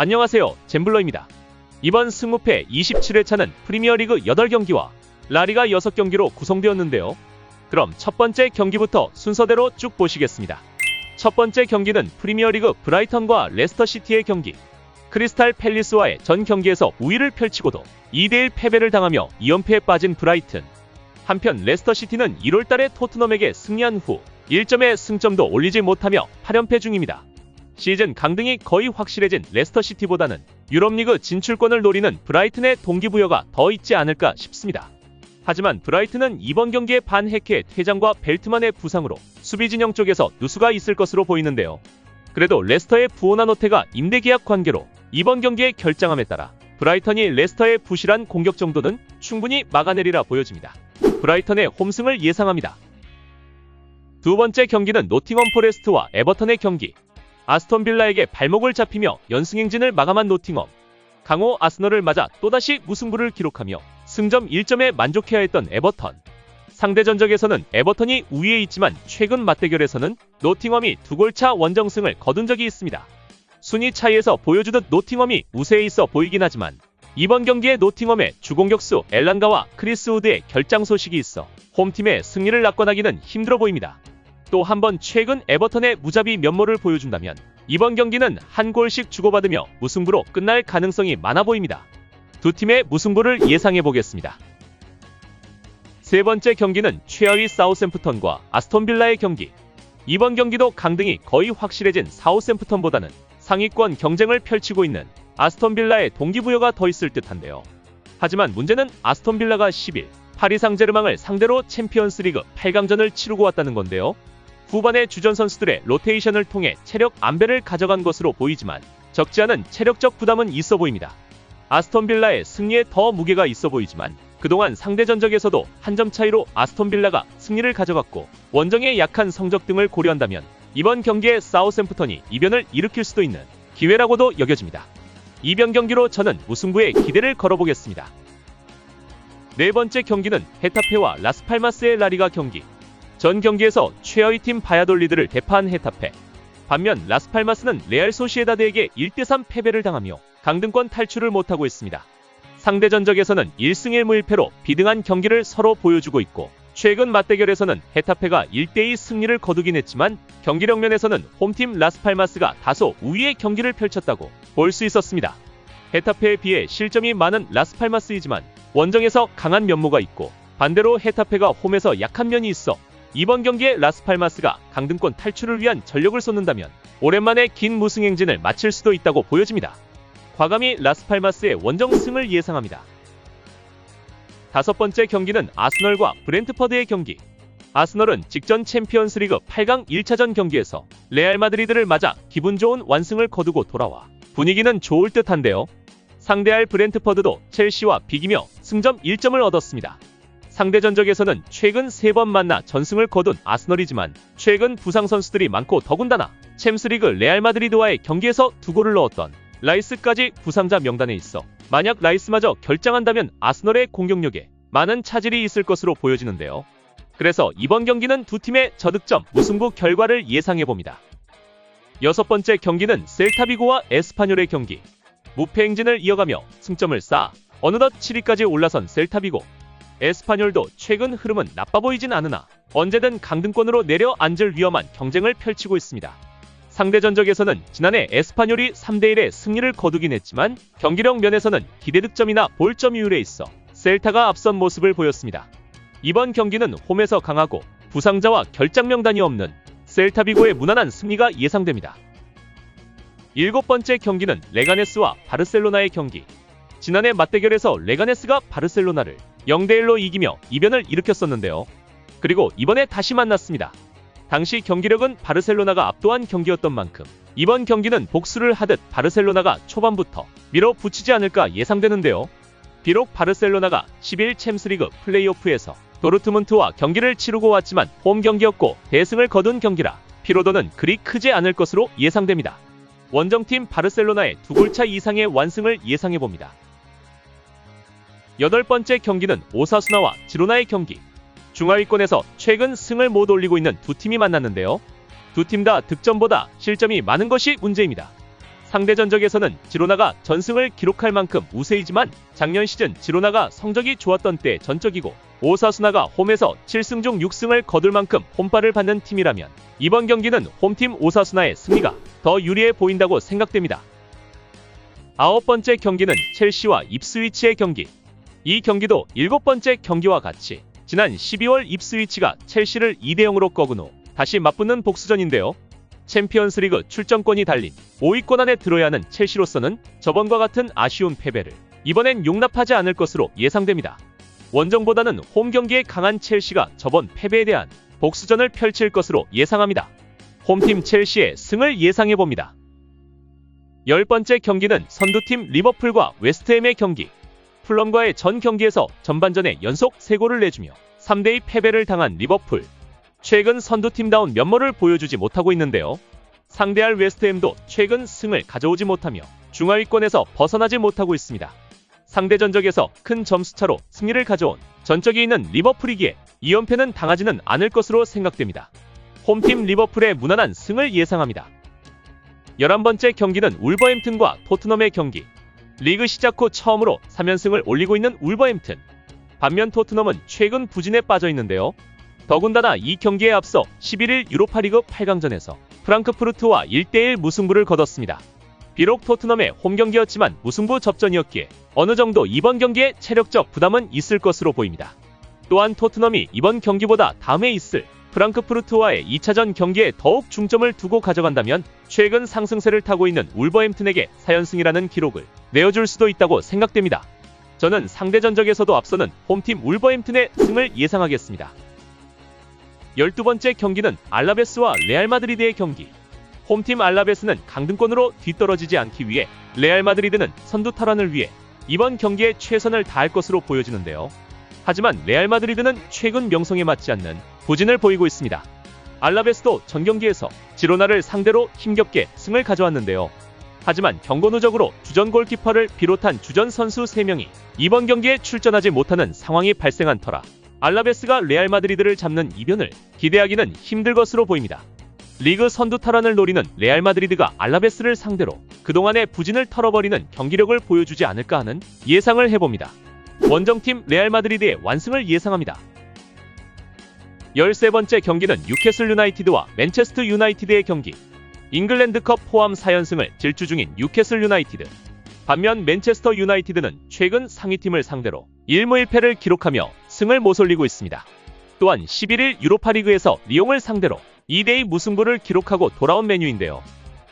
안녕하세요, 잼블러입니다. 이번 승무패 27회차는 프리미어리그 8경기와 라리가 6경기로 구성되었는데요. 그럼 첫 번째 경기부터 순서대로 쭉 보시겠습니다. 첫 번째 경기는 프리미어리그 브라이턴과 레스터시티의 경기. 크리스탈 팰리스와의 전 경기에서 우위를 펼치고도 2대1 패배를 당하며 2연패에 빠진 브라이튼. 한편 레스터시티는 1월달에 토트넘에게 승리한 후 1점의 승점도 올리지 못하며 8연패 중입니다. 시즌 강등이 거의 확실해진 레스터시티보다는 유럽리그 진출권을 노리는 브라이튼의 동기부여가 더 있지 않을까 싶습니다. 하지만 브라이튼은 이번 경기에 반헤케의 퇴장과 벨트만의 부상으로 수비 진영 쪽에서 누수가 있을 것으로 보이는데요. 그래도 레스터의 부오나노테가 임대계약 관계로 이번 경기의 결장함에 따라 브라이턴이 레스터의 부실한 공격 정도는 충분히 막아내리라 보여집니다. 브라이턴의 홈승을 예상합니다. 두 번째 경기는 노팅엄 포레스트와 에버턴의 경기. 아스톤 빌라에게 발목을 잡히며 연승행진을 마감한 노팅엄. 강호 아스널을 맞아 또다시 무승부를 기록하며 승점 1점에 만족해야 했던 에버턴. 상대 전적에서는 에버턴이 우위에 있지만 최근 맞대결에서는 노팅엄이 2골차 원정승을 거둔 적이 있습니다. 순위 차이에서 보여주듯 노팅엄이 우세에 있어 보이긴 하지만 이번 경기에 노팅엄의 주공격수 엘란가와 크리스 우드의 결장 소식이 있어 홈팀의 승리를 낙관하기는 힘들어 보입니다. 또 한 번 최근 에버턴의 무자비 면모를 보여준다면 이번 경기는 한 골씩 주고받으며 무승부로 끝날 가능성이 많아 보입니다. 두 팀의 무승부를 예상해보겠습니다. 세 번째 경기는 최하위 사우샘프턴과 아스톤 빌라의 경기. 이번 경기도 강등이 거의 확실해진 사우샘프턴보다는 상위권 경쟁을 펼치고 있는 아스톤 빌라의 동기부여가 더 있을 듯한데요. 하지만 문제는 아스톤 빌라가 10일 파리 상제르맹을 상대로 챔피언스리그 8강전을 치르고 왔다는 건데요. 후반에 주전 선수들의 로테이션을 통해 체력 안배를 가져간 것으로 보이지만 적지 않은 체력적 부담은 있어 보입니다. 아스톤 빌라의 승리에 더 무게가 있어 보이지만 그동안 상대 전적에서도 한 점 차이로 아스톤 빌라가 승리를 가져갔고 원정의 약한 성적 등을 고려한다면 이번 경기에 사우샘프턴이 이변을 일으킬 수도 있는 기회라고도 여겨집니다. 이변 경기로 저는 무승부에 기대를 걸어보겠습니다. 네 번째 경기는 헤타페와 라스팔마스의 라리가 경기. 전 경기에서 최하위팀 바야돌리드를 대파한 헤타페. 반면 라스팔마스는 레알 소시에다드에게 1대3 패배를 당하며 강등권 탈출을 못하고 있습니다. 상대 전적에서는 1승 1무 1패로 비등한 경기를 서로 보여주고 있고 최근 맞대결에서는 헤타페가 1대2 승리를 거두긴 했지만 경기력 면에서는 홈팀 라스팔마스가 다소 우위의 경기를 펼쳤다고 볼 수 있었습니다. 헤타페에 비해 실점이 많은 라스팔마스이지만 원정에서 강한 면모가 있고 반대로 헤타페가 홈에서 약한 면이 있어 이번 경기에 라스팔마스가 강등권 탈출을 위한 전력을 쏟는다면 오랜만에 긴 무승 행진을 마칠 수도 있다고 보여집니다. 과감히 라스팔마스의 원정승을 예상합니다. 다섯 번째 경기는 아스널과 브렌트퍼드의 경기. 아스널은 직전 챔피언스리그 8강 1차전 경기에서 레알 마드리드를 맞아 기분 좋은 완승을 거두고 돌아와 분위기는 좋을 듯한데요. 상대할 브렌트퍼드도 첼시와 비기며 승점 1점을 얻었습니다. 상대 전적에서는 최근 3번 만나 전승을 거둔 아스널이지만 최근 부상 선수들이 많고 더군다나 챔스리그 레알 마드리드와의 경기에서 2골을 넣었던 라이스까지 부상자 명단에 있어 만약 라이스마저 결장한다면 아스널의 공격력에 많은 차질이 있을 것으로 보여지는데요. 그래서 이번 경기는 두 팀의 저득점 무승부 결과를 예상해봅니다. 여섯 번째 경기는 셀타비고와 에스파뇰의 경기. 무패 행진을 이어가며 승점을 쌓아 어느덧 7위까지 올라선 셀타비고. 에스파뇰도 최근 흐름은 나빠 보이진 않으나 언제든 강등권으로 내려앉을 위험한 경쟁을 펼치고 있습니다. 상대 전적에서는 지난해 에스파뇰이 3대1의 승리를 거두긴 했지만 경기력 면에서는 기대 득점이나 볼점 이율에 있어 셀타가 앞선 모습을 보였습니다. 이번 경기는 홈에서 강하고 부상자와 결장 명단이 없는 셀타비고의 무난한 승리가 예상됩니다. 일곱 번째 경기는 레가네스와 바르셀로나의 경기. 지난해 맞대결에서 레가네스가 바르셀로나를 0대1로 이기며 이변을 일으켰었는데요. 그리고 이번에 다시 만났습니다. 당시 경기력은 바르셀로나가 압도한 경기였던 만큼 이번 경기는 복수를 하듯 바르셀로나가 초반부터 밀어붙이지 않을까 예상되는데요. 비록 바르셀로나가 11 챔스리그 플레이오프에서 도르트문트와 경기를 치르고 왔지만 홈 경기였고 대승을 거둔 경기라 피로도는 그리 크지 않을 것으로 예상됩니다. 원정팀 바르셀로나의 2골차 이상의 완승을 예상해봅니다. 여덟 번째 경기는 오사수나와 지로나의 경기. 중하위권에서 최근 승을 못 올리고 있는 두 팀이 만났는데요. 두 팀 다 득점보다 실점이 많은 것이 문제입니다. 상대 전적에서는 지로나가 전승을 기록할 만큼 우세이지만 작년 시즌 지로나가 성적이 좋았던 때 전적이고 오사수나가 홈에서 7승 중 6승을 거둘 만큼 홈발을 받는 팀이라면 이번 경기는 홈팀 오사수나의 승리가 더 유리해 보인다고 생각됩니다. 9번째 경기는 첼시와 입스위치의 경기. 이 경기도 7번째 경기와 같이 지난 12월 입스위치가 첼시를 2대0으로 꺾은 후 다시 맞붙는 복수전인데요. 챔피언스리그 출전권이 달린 5위권 안에 들어야 하는 첼시로서는 저번과 같은 아쉬운 패배를 이번엔 용납하지 않을 것으로 예상됩니다. 원정보다는 홈 경기에 강한 첼시가 저번 패배에 대한 복수전을 펼칠 것으로 예상합니다. 홈팀 첼시의 승을 예상해봅니다. 10번째 경기는 선두팀 리버풀과 웨스트햄의 경기. 풀럼과의 전 경기에서 전반전에 연속 3골을 내주며 3대2 패배를 당한 리버풀. 최근 선두팀다운 면모를 보여주지 못하고 있는데요. 상대할 웨스트햄도 최근 승을 가져오지 못하며 중하위권에서 벗어나지 못하고 있습니다. 상대 전적에서 큰 점수차로 승리를 가져온 전적이 있는 리버풀이기에 2연패는 당하지는 않을 것으로 생각됩니다. 홈팀 리버풀의 무난한 승을 예상합니다. 11번째 경기는 울버햄튼과 토트넘의 경기. 리그 시작 후 처음으로 3연승을 올리고 있는 울버햄튼. 반면 토트넘은 최근 부진에 빠져 있는데요. 더군다나 이 경기에 앞서 11일 유로파리그 8강전에서 프랑크푸르트와 1대1 무승부를 거뒀습니다. 비록 토트넘의 홈경기였지만 무승부 접전이었기에 어느 정도 이번 경기에 체력적 부담은 있을 것으로 보입니다. 또한 토트넘이 이번 경기보다 다음에 있을 프랑크푸르트와의 2차전 경기에 더욱 중점을 두고 가져간다면 최근 상승세를 타고 있는 울버햄튼에게 4연승이라는 기록을 내어줄 수도 있다고 생각됩니다. 저는 상대 전적에서도 앞서는 홈팀 울버햄튼의 승을 예상하겠습니다. 12번째 경기는 알라베스와 레알 마드리드의 경기. 홈팀 알라베스는 강등권으로 뒤떨어지지 않기 위해 레알 마드리드는 선두 탈환을 위해 이번 경기에 최선을 다할 것으로 보여지는데요. 하지만 레알 마드리드는 최근 명성에 맞지 않는 부진을 보이고 있습니다. 알라베스도 전 경기에서 지로나를 상대로 힘겹게 승을 가져왔는데요. 하지만 경고 누적으로 주전 골키퍼를 비롯한 주전 선수 3명이 이번 경기에 출전하지 못하는 상황이 발생한 터라 알라베스가 레알 마드리드를 잡는 이변을 기대하기는 힘들 것으로 보입니다. 리그 선두 탈환을 노리는 레알 마드리드가 알라베스를 상대로 그동안의 부진을 털어버리는 경기력을 보여주지 않을까 하는 예상을 해봅니다. 원정팀 레알 마드리드의 완승을 예상합니다. 13번째 경기는 뉴캐슬 유나이티드와 맨체스터 유나이티드의 경기. 잉글랜드컵 포함 4연승을 질주 중인 뉴캐슬 유나이티드. 반면 맨체스터 유나이티드는 최근 상위팀을 상대로 1무 1패를 기록하며 승을 모솔리고 있습니다. 또한 11일 유로파리그에서 리옹을 상대로 2대2 무승부를 기록하고 돌아온 메뉴인데요.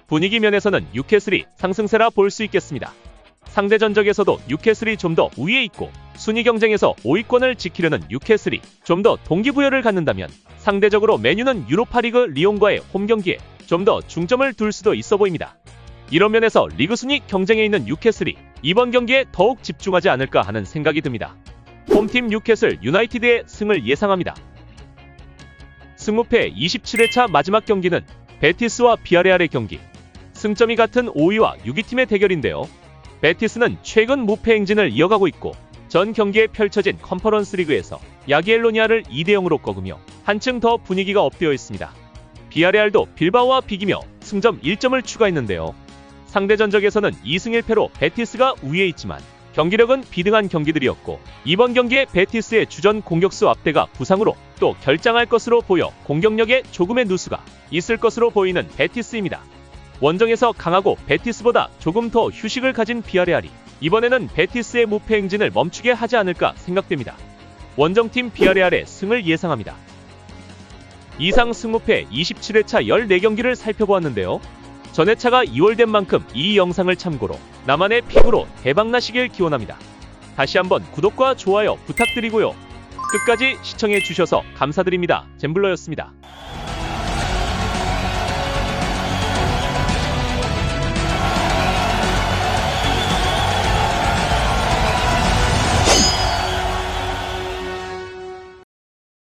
분위기 면에서는 뉴캐슬이 상승세라 볼 수 있겠습니다. 상대 전적에서도 뉴캐슬이 좀 더 우위에 있고 순위 경쟁에서 5위권을 지키려는 뉴캐슬이 좀 더 동기부여를 갖는다면 상대적으로 메뉴는 유로파리그 리옹과의 홈경기에 좀 더 중점을 둘 수도 있어 보입니다. 이런 면에서 리그 순위 경쟁에 있는 뉴캐슬이 이번 경기에 더욱 집중하지 않을까 하는 생각이 듭니다. 홈팀 뉴캐슬 유나이티드의 승을 예상합니다. 승무패 27회차 마지막 경기는 베티스와 비아레알의 경기. 승점이 같은 5위와 6위팀의 대결인데요. 베티스는 최근 무패 행진을 이어가고 있고 전 경기에 펼쳐진 컨퍼런스 리그에서 야기엘로니아를 2대0으로 꺾으며 한층 더 분위기가 업되어 있습니다. 비아레알도 빌바오와 비기며 승점 1점을 추가했는데요. 상대 전적에서는 2승 1패로 베티스가 우위에 있지만 경기력은 비등한 경기들이었고 이번 경기에 베티스의 주전 공격수 앞대가 부상으로 또 결장할 것으로 보여 공격력에 조금의 누수가 있을 것으로 보이는 베티스입니다. 원정에서 강하고 베티스보다 조금 더 휴식을 가진 비아레알이 이번에는 베티스의 무패 행진을 멈추게 하지 않을까 생각됩니다. 원정팀 비아레알의 승을 예상합니다. 이상 승무패 27회차 14경기를 살펴보았는데요. 전회차가 2월 된 만큼 이 영상을 참고로 나만의 픽으로 대박나시길 기원합니다. 다시 한번 구독과 좋아요 부탁드리고요. 끝까지 시청해주셔서 감사드립니다. 잼블러였습니다.